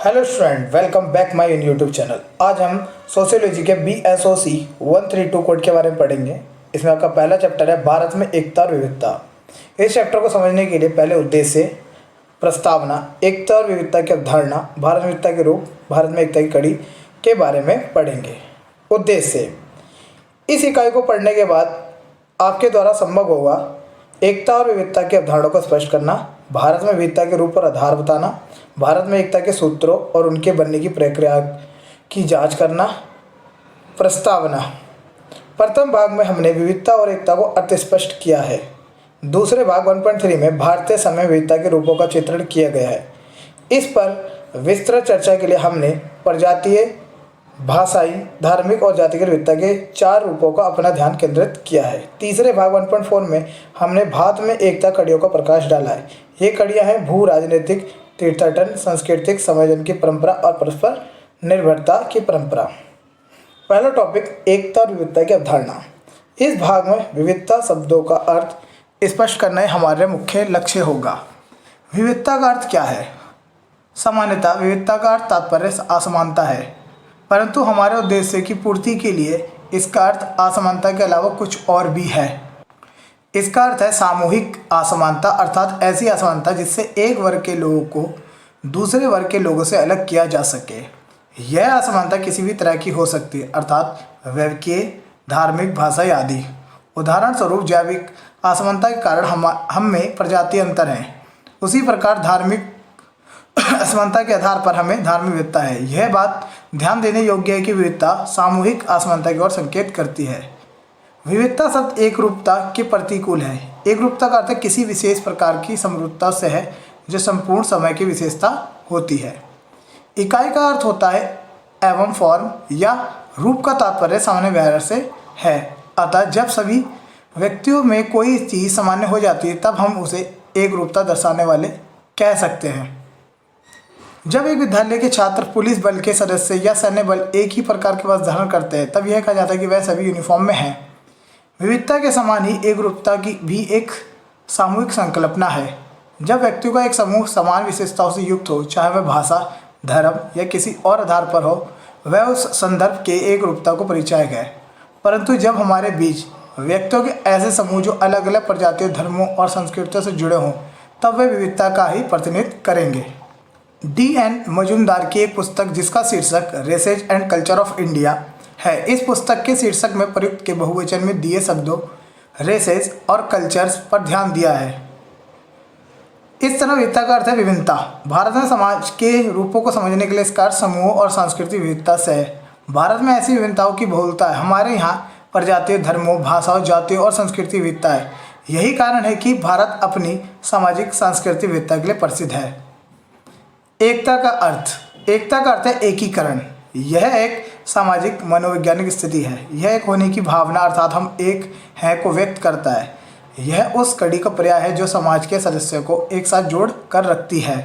Hello student, welcome back my YouTube channel. आज हम sociology के BSOC 132 कोड के बारे में पढ़ेंगे। इसमें आपका पहला चैप्टर है भारत में एकता और विविधता। इस चैप्टर को समझने के लिए पहले उद्देश्य, प्रस्तावना, एकता और विविधता की अवधारणा, भारत में विविधता के रूप, भारत में एकता की कड़ी के बारे में पढ़ेंगे। उद्देश्य, इस इकाई को पढ़ने के बाद आपके द्वारा संभव होगा एकता और विविधता की अवधारणा को स्पष्ट करना, भारत में विविधता के रूप और आधार बताना, भारत में एकता के सूत्रों और उनके बनने की प्रक्रिया की जांच करना। प्रस्तावना, प्रथम भाग में हमने विविधता और एकता को अर्थ स्पष्ट किया है। दूसरे भाग 1.3 में भारतीय समय विविधता के रूपों का चित्रण किया गया है। इस पर विस्तृत चर्चा के लिए हमने प्रजातीय, भाषाई, धार्मिक और जातिगत विविधता के 4 रूपों का अपना ध्यान केंद्रित किया है। तीसरे भाग 1.4 में हमने भारत में एकता कड़ियों का प्रकाश डाला है। ये कड़ियाँ हैं भू राजनीतिक, तीर्थाटन, सांस्कृतिक, समायोजन की परंपरा और परस्पर निर्भरता की परंपरा। पहला टॉपिक, एकता और विविधता की अवधारणा। इस भाग में विविधता शब्दों का अर्थ स्पष्ट करना ही हमारे मुख्य लक्ष्य होगा। विविधता का अर्थ क्या है? सामान्यतः विविधता का अर्थ तात्पर्य असमानता है, परंतु हमारे उद्देश्य की पूर्ति के लिए इसका अर्थ असमानता के अलावा कुछ और भी है। इसका अर्थ है सामूहिक असमानता, अर्थात ऐसी असमानता जिससे एक वर्ग के लोगों को दूसरे वर्ग के लोगों से अलग किया जा सके। यह असमानता किसी भी तरह की हो सकती है, अर्थात वैश्विक, धार्मिक, भाषाई आदि। उदाहरण स्वरूप जैविक असमानता के कारण हम में प्रजातीय अंतर हैं, उसी प्रकार धार्मिक असमानता के आधार पर हमें धार्मिक विविधता है। यह बात ध्यान देने योग्य है कि विविधता सामूहिक असमानता की ओर संकेत करती है। विविधता शब्द एक रूपता के प्रतिकूल है। एक रूपता का अर्थ किसी विशेष प्रकार की समरूपता से है जो संपूर्ण समय की विशेषता होती है। इकाई का अर्थ होता है एवं फॉर्म या रूप का तात्पर्य सामान्य व्यवहार से है। अतः जब सभी व्यक्तियों में कोई चीज़ सामान्य हो जाती है तब हम उसे एक रूपता दर्शाने वाले कह सकते हैं। जब एक विद्यालय के छात्र पुलिस बल के सदस्य या सैन्य बल एक ही प्रकार के वस्त्र धारण करते हैं तब यह कहा जाता है कि वह सभी यूनिफॉर्म में हैं। विविधता के समान ही एक रूपता की भी एक सामूहिक संकल्पना है। जब व्यक्तियों का एक समूह समान विशेषताओं से युक्त हो, चाहे वह भाषा, धर्म या किसी और आधार पर हो, वह उस संदर्भ के एक रूपता को परिचायक है। परंतु जब हमारे बीच व्यक्तियों के ऐसे समूह जो अलग अलग प्रजातियों, धर्मों और संस्कृतियों से जुड़े हों, तब वे विविधता का ही प्रतिनिधित्व करेंगे। D.N. मजूमदार की एक पुस्तक जिसका शीर्षक races and culture of India है। इस पुस्तक के शीर्षक में प्रयुक्त के बहुवचन में दिए शब्दों रेसेज और कल्चर्स पर ध्यान दिया है। इस तरह विविधता का अर्थ है विभिन्नता। भारत में समाज के रूपों को समझने के लिए इसका अर्थ समूहों और सांस्कृतिक विविधता से है। भारत में ऐसी विभिन्नताओं की बहुलता है। हमारे यहाँ प्रजातीय, धर्मों, भाषाओं, जातियों और संस्कृति विविधता है। यही कारण है कि भारत अपनी सामाजिक सांस्कृतिक विविधता के लिए प्रसिद्ध है। एकता का अर्थ, एकता का अर्थ है एकीकरण। यह एक सामाजिक मनोवैज्ञानिक स्थिति है। यह एक होने की भावना, अर्थात हम एक हैं को व्यक्त करता है। यह उस कड़ी का पर्याय है जो समाज के सदस्यों को एक साथ जोड़ कर रखती है।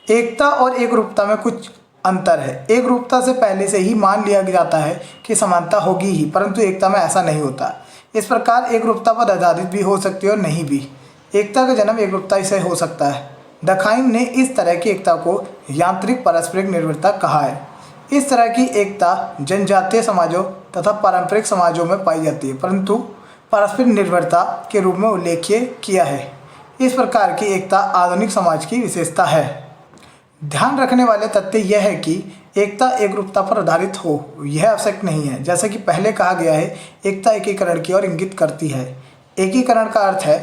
एकता और एक रूपता में कुछ अंतर है। एक रूपता से पहले से ही मान लिया जाता है कि समानता होगी ही, परंतु एकता में ऐसा नहीं होता। इस प्रकार एक रूपता पर आधारित भी हो सकती है और नहीं भी। एकता का जन्म एक रूपता से हो सकता है। डखाइन ने इस तरह की एकता को यांत्रिक पारस्परिक निर्भरता कहा है। इस तरह की एकता जनजातीय समाजों तथा पारंपरिक समाजों में पाई जाती है, परंतु पारस्परिक निर्भरता के रूप में उल्लेखीय किया है। इस प्रकार की एकता आधुनिक समाज की विशेषता है। ध्यान रखने वाले तथ्य यह है कि एकता एक रूपता पर आधारित हो यह आवश्यक नहीं है। जैसा कि पहले कहा गया है, एकता एकीकरण की ओर इंगित करती है। एकीकरण का अर्थ है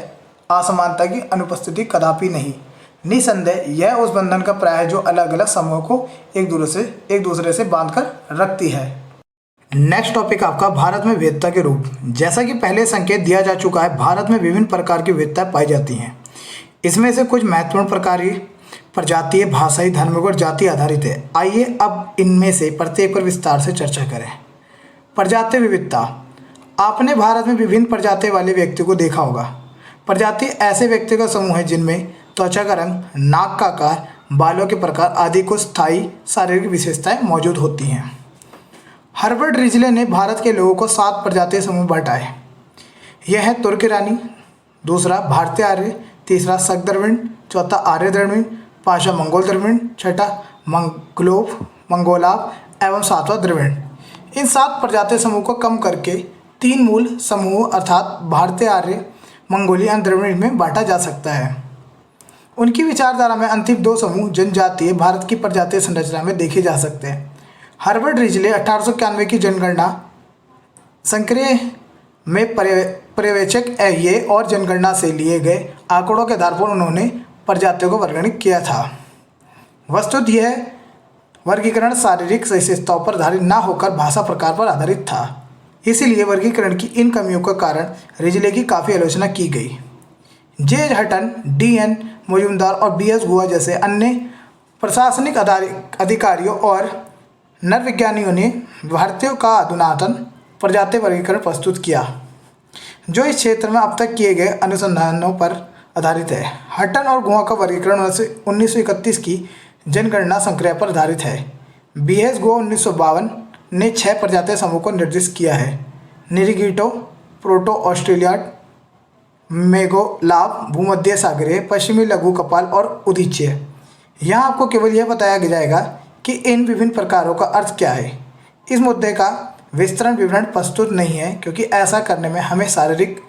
असमानता की अनुपस्थिति, कदापि नहीं। निसंदेह यह उस बंधन का पर्याय है जो अलग अलग समूहों को एक दूसरे से बांधकर रखती है। नेक्स्ट टॉपिक आपका भारत में विविधता के रूप। जैसा कि पहले संकेत दिया जा चुका है, भारत में विभिन्न प्रकार की विविधताएं पाई जाती हैं। इसमें से कुछ महत्वपूर्ण प्रकार प्रजातीय, भाषाई, धार्मिक और जाति आधारित है। आइए अब इनमें से प्रत्येक पर विस्तार से चर्चा करें। प्रजातीय विविधता। आपने भारत में विभिन्न प्रजाति वाले व्यक्ति को देखा होगा। प्रजाति ऐसे व्यक्ति का समूह है जिनमें त्वचा का रंग, नाक का आकार, बालों के प्रकार आदि कुछ स्थायी शारीरिक विशेषताएं मौजूद होती हैं। हर्बर्ट रिजले ने भारत के लोगों को 7 प्रजातीय समूह बांटा है। यह है तुर्क ईरानी, दूसरा भारतीय आर्य, तीसरा शक द्रविड़, चौथा आर्य द्रविड़, पांचवा मंगोल द्रविड़, छठा मंगलोव, मंगोलाव एवं सातवां द्रविड़। इन 7 प्रजातीय समूह को कम करके 3 मूल समूह अर्थात भारतीय, आर्य, मंगोलियन और द्रविड़ में बांटा जा सकता है। उनकी विचारधारा में अंतिम 2 समूह जनजातीय भारत की प्रजातीय संरचना में देखे जा सकते हैं। हर्बर्ट रिजले 1891 की जनगणना संक्रिय में पर्यवेक्षक ये और जनगणना से लिए गए आंकड़ों के आधार पर उन्होंने प्रजातियों को वर्गीकृत किया था। वस्तुतः यह वर्गीकरण शारीरिक विशेषताओं पर आधारित न होकर भाषा प्रकार पर आधारित था। इसीलिए वर्गीकरण की इन कमियों के कारण रिजले की काफ़ी आलोचना की गई। जे हटन, डी.एन. मजूमदार और बी.एस. गुहा जैसे अन्य प्रशासनिक अधिकारियों और नरविज्ञानियों ने भारतीयों का अधुनातन प्रजातीय वर्गीकरण प्रस्तुत किया, जो इस क्षेत्र में अब तक किए गए अनुसंधानों पर आधारित है। हटन और गुहा का वर्गीकरण 1931 की जनगणना संक्रिया पर आधारित है। बी.एस. गुहा 1952 ने 6 प्रजातीय समूह को निर्दिष्ट किया है: निरिगिटो, प्रोटो ऑस्ट्रेलियाड, मेघोलाव, भूमध्य सागरीय, पश्चिमी लघु कपाल और उदीच्य। यहाँ आपको केवल यह बताया जाएगा कि इन विभिन्न प्रकारों का अर्थ क्या है। इस मुद्दे का विस्तृत विवरण प्रस्तुत नहीं है, क्योंकि ऐसा करने में हमें शारीरिक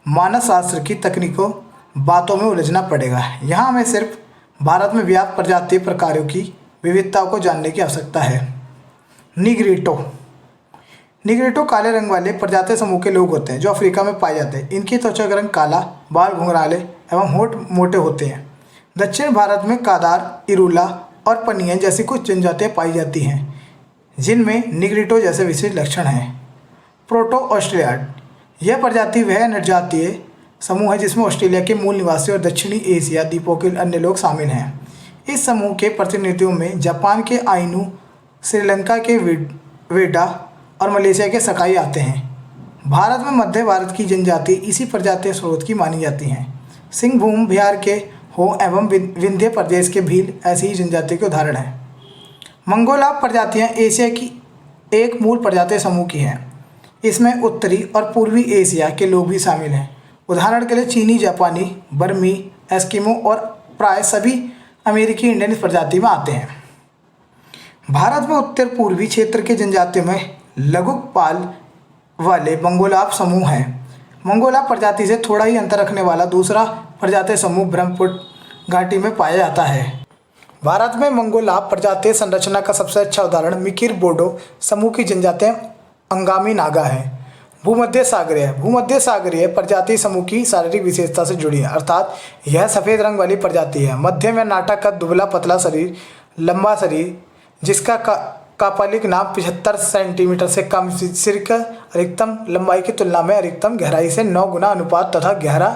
मानसशास्त्र की तकनीकों बातों में उलझना पड़ेगा। यहाँ हमें सिर्फ भारत में व्याप्त प्रजातीय प्रकारों की विविधताओं को जानने की आवश्यकता है। निग्रिटो काले रंग वाले प्रजातीय समूह के लोग होते हैं जो अफ्रीका में पाए जाते हैं। इनकी त्वचा का रंग काला, बाल घुंघराले एवं होंठ मोटे होते हैं। दक्षिण भारत में कादार, इरूला और पनियन जैसी कुछ जनजातियाँ पाई जाती हैं, जिनमें निग्रिटो जैसे विशेष लक्षण हैं। प्रोटो ऑस्ट्रेलियाड, यह प्रजाति वह निर्जातीय समूह है जिसमें ऑस्ट्रेलिया के मूल निवासी और दक्षिणी एशिया द्वीपों के अन्य लोग शामिल हैं। इस समूह के प्रतिनिधियों में जापान के आइनू, श्रीलंका के वेडा और मलेशिया के सकाई आते हैं। भारत में मध्य भारत की जनजाति इसी प्रजातीय स्रोत की मानी जाती हैं। सिंहभूम बिहार के हो एवं विंध्य प्रदेश के भील ऐसी ही जनजाति के उदाहरण हैं। मंगोलाव प्रजातियाँ एशिया की एक मूल प्रजातीय समूह की हैं। इसमें उत्तरी और पूर्वी एशिया के लोग भी शामिल हैं। उदाहरण के लिए चीनी, जापानी, बर्मी, एस्किमो और प्राय सभी अमेरिकी इंडियन इस प्रजाति में आते हैं। भारत में उत्तर पूर्वी क्षेत्र के जनजातियों में लघुकपाल वाले मंगोलाव समूह हैं। मंगोलाव प्रजाति से थोड़ा ही अंतर रखने वाला दूसरा प्रजातीय समूह ब्रह्मपुत्र घाटी में पाया जाता है। भारत में मंगोलाव प्रजातीय संरचना का सबसे अच्छा उदाहरण मिकिर बोडो समूह की जनजातियाँ अंगामी नागा है। भूमध्य सागरीय प्रजाति समूह की शारीरिक विशेषता से जुड़ी है, अर्थात यह सफ़ेद रंग वाली प्रजाति है। मध्य में नाटक का दुबला पतला शरीर, लंबा शरीर जिसका कापालिक नाप 75 सेंटीमीटर से कम, सिर का अधिकतम लंबाई की तुलना में अधिकतम गहराई से 9 गुना अनुपात तथा गहरा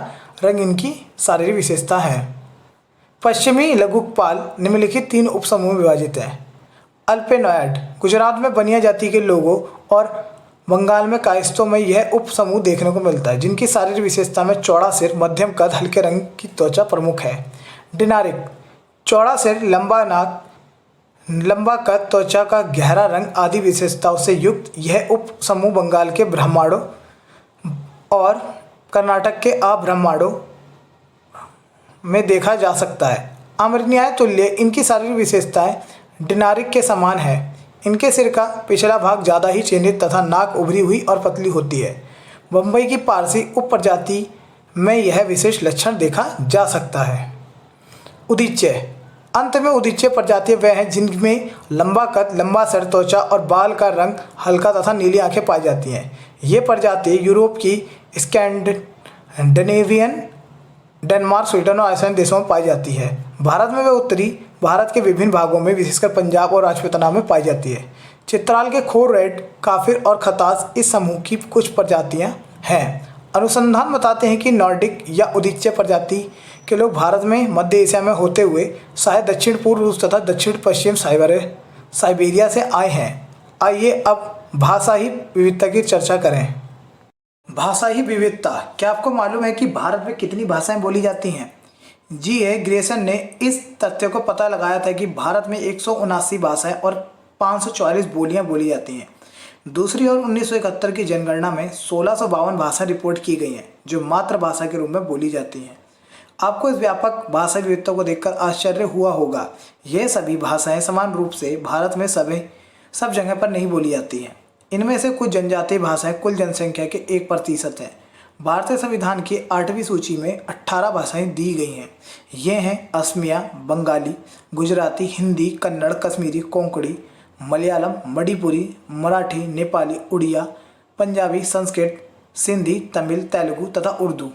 रंग इनकी शारीरिक विशेषता है। पश्चिमी लघुकपाल निम्नलिखित 3 उपसमूह में विभाजित है। अल्पेनॉयड, गुजरात में बनिया जाति के लोगों और बंगाल में कायस्थों में यह उपसमूह देखने को मिलता है, जिनकी शारीरिक विशेषता में चौड़ा सिर, मध्यम कद, हल्के रंग की त्वचा प्रमुख है। डिनारिक, चौड़ा सिर, लंबा नाक, लंबा कद, त्वचा का गहरा रंग आदि विशेषताओं से युक्त यह उप समूह बंगाल के ब्राह्मणों और कर्नाटक के अब्राह्मणों में देखा जा सकता है। अमरन्याय तुल्य इनकी शारीरिक विशेषताएं डिनारिक के समान है। इनके सिर का पिछला भाग ज़्यादा ही चिह्नित तथा नाक उभरी हुई और पतली होती है। बम्बई की पारसी उप प्रजाति में यह विशेष लक्षण देखा जा सकता है। उदीच्य, अंत में उदीच्य प्रजातियाँ वह हैं जिनमें लंबा कद, लंबा सर, त्वचा और बाल का रंग हल्का तथा नीली आंखें पाई जाती हैं। ये प्रजाति यूरोप की स्कैंडिनेवियन, डेनमार्क, स्वीडन और आइसलैंड देशों में पाई जाती है। भारत में वे उत्तरी भारत के विभिन्न भागों में विशेषकर पंजाब और राजपूताना में पाई जाती है। चित्राल के खोर, रेड, काफिर और खतास इस समूह की कुछ प्रजातियां हैं। अनुसंधान बताते हैं कि नॉर्डिक या उदीच्य प्रजाति के लोग भारत में मध्य एशिया में होते हुए शायद दक्षिण पूर्व रूस तथा दक्षिण पश्चिम साइबेरिया से आए हैं। आइए अब भाषा ही विविधता की चर्चा करें। भाषा ही विविधता, क्या आपको मालूम है कि भारत में कितनी भाषाएं बोली जाती हैं? जी.ए. ग्रेसन ने इस तथ्य को पता लगाया था कि भारत में 179 भाषाएं और 544 बोलियां बोली जाती हैं। दूसरी ओर 1971 की जनगणना में 1652 भाषा रिपोर्ट की गई हैं जो मातृभाषा के रूप में बोली जाती हैं। आपको इस व्यापक भाषा विविधता को देखकर आश्चर्य हुआ होगा। ये सभी भाषाएं समान रूप से भारत में सब जगह पर नहीं बोली जाती हैं। इनमें से कुछ जनजातीय भाषाएं कुल जनसंख्या के 1% हैं। भारतीय संविधान की 8वीं सूची में 18 भाषाएं दी गई हैं। ये हैं असमिया, बंगाली, गुजराती, हिंदी, कन्नड़, कश्मीरी, कोंकणी, मलयालम, मणिपुरी, मराठी, नेपाली, उड़िया, पंजाबी, संस्कृत, सिंधी, तमिल, तेलुगु तथा उर्दू।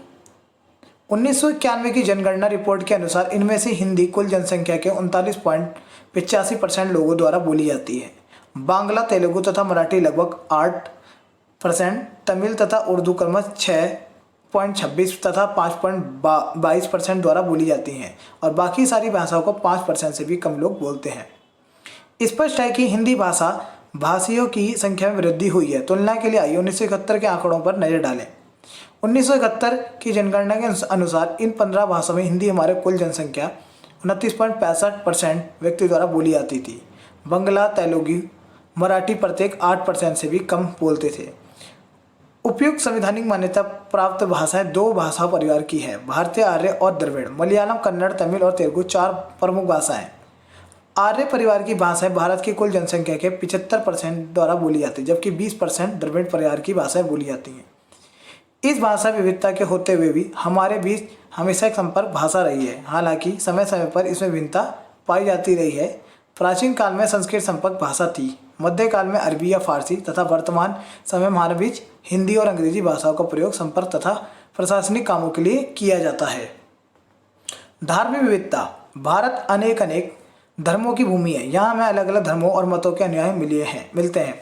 1991 की जनगणना रिपोर्ट के अनुसार इनमें से हिंदी कुल जनसंख्या के 39.85% लोगों द्वारा बोली जाती है। बांग्ला, तेलुगु तथा मराठी लगभग 8%, तमिल तथा उर्दू क्रमशः 6.26 तथा 5.22% द्वारा बोली जाती हैं और बाकी सारी भाषाओं को 5% से भी कम लोग बोलते हैं। स्पष्ट है कि हिंदी भाषा भाषियों की संख्या में वृद्धि हुई है। तुलना के लिए आइए 1971 के आंकड़ों पर नजर डालें। 1971 की जनगणना के अनुसार इन 15 भाषाओं में हिंदी हमारे कुल जनसंख्या 29.65% व्यक्ति द्वारा बोली जाती थी। बंगला, तेलुगु, मराठी प्रत्येक 8% से भी कम बोलते थे। उपयुक्त संवैधानिक मान्यता प्राप्त भाषाएं 2 भाषा परिवार की है, भारतीय आर्य और द्रविड़। मलयालम, कन्नड़, तमिल और तेलुगु 4 प्रमुख भाषाएं। आर्य परिवार की भाषाएं भारत की कुल जनसंख्या के 75% द्वारा बोली जाती है, जबकि 20% द्रविड़ परिवार की भाषाएं बोली जाती हैं। इस भाषा विविधता के होते हुए भी हमारे बीच हमेशा एक संपर्क भाषा रही है। हालांकि समय समय पर इसमें भिन्नता पाई जाती रही है। प्राचीन काल में संस्कृत संपर्क भाषा थी, मध्यकाल में अरबी या फारसी तथा वर्तमान समय में हमारे बीच हिंदी और अंग्रेजी भाषाओं का प्रयोग संपर्क तथा प्रशासनिक कामों के लिए किया जाता है। धार्मिक विविधता। भारत अनेक धर्मों की भूमि है। यहाँ हमें अलग अलग धर्मों और मतों के अनुयायी मिलते हैं।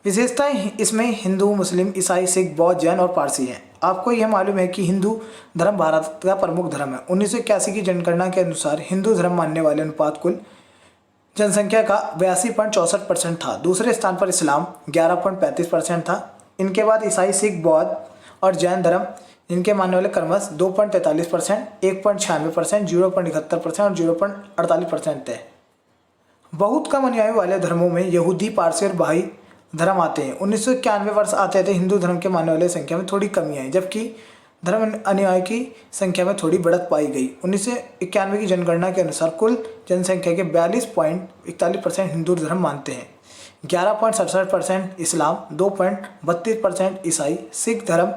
विशेषताएं इसमें हिंदू, मुस्लिम, ईसाई, सिख, बौद्ध, जैन और पारसी हैं। आपको यह मालूम है कि हिंदू धर्म भारत का प्रमुख धर्म है। 1981 की जनगणना के अनुसार हिंदू धर्म मानने वाले अनुपात कुल जनसंख्या का 82.64% था। दूसरे स्थान पर इस्लाम 11.35% था। इनके बाद ईसाई, सिख, बौद्ध और जैन धर्म इनके मानने वाले क्रमश 2.43%, 1.96%, 0.71% और 0.48% थे। बहुत कम अनुयायी वाले धर्मों में यहूदी, पारसी और बहाई धर्म आते हैं। 1991 वर्ष आते थे हिंदू धर्म के मानने वाले संख्या में थोड़ी कमी आई, जबकि धर्म अनुयायी की संख्या में थोड़ी बढ़त पाई गई। 1991 की जनगणना के अनुसार कुल जनसंख्या के 42.41% हिंदू धर्म मानते हैं, 11.67% इस्लाम, 2.32% ईसाई, सिख धर्म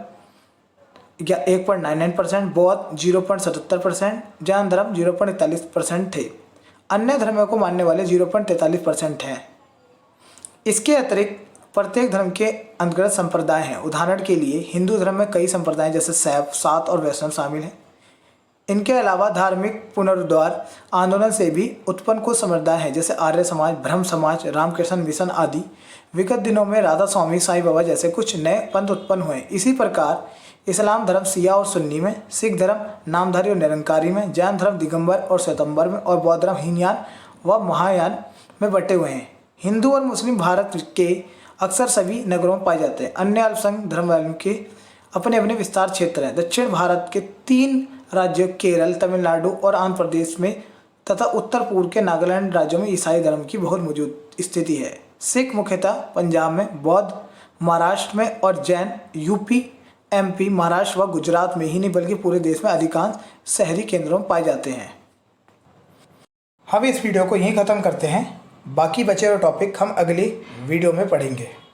1.99%, बौद्ध 0.77%, जैन धर्म 0.41% थे। अन्य धर्मों को मानने वाले 0.43% हैं। इसके अतिरिक्त प्रत्येक धर्म के अंतर्गत संप्रदाय हैं। उदाहरण के लिए हिंदू धर्म में कई संप्रदाय जैसे शैव, सात और वैष्णव शामिल हैं। इनके अलावा धार्मिक पुनरुद्धार आंदोलन से भी उत्पन्न कुछ संप्रदाय हैं जैसे आर्य समाज, ब्रह्म समाज, रामकृष्ण मिशन आदि। विगत दिनों में राधा स्वामी, साईं बाबा जैसे कुछ नए पंथ उत्पन्न हुए। इसी प्रकार इस्लाम धर्म शिया और सुन्नी में, सिख धर्म नामधारी और निरंकारी में, जैन धर्म दिगंबर और श्वेतंबर में और बौद्ध धर्म हीनयान व महायान में बटे हुए हैं। हिंदू और मुस्लिम भारत के अक्सर सभी नगरों में पाए जाते हैं। अन्य अल्पसंख्यक धर्म वालों के अपने अपने विस्तार क्षेत्र हैं। दक्षिण भारत के 3 राज्यों केरल, तमिलनाडु और आंध्र प्रदेश में तथा उत्तर पूर्व के नागालैंड राज्यों में ईसाई धर्म की बहुत मौजूद स्थिति है। सिख मुख्यतः पंजाब में, बौद्ध महाराष्ट्र में और जैन यूपी, एमपी, महाराष्ट्र व गुजरात में ही नहीं बल्कि पूरे देश में अधिकांश शहरी केंद्रों में पाए जाते हैं। हम इस वीडियो को यहीं ख़त्म करते हैं। बाकी बचे हुए टॉपिक हम अगली वीडियो में पढ़ेंगे।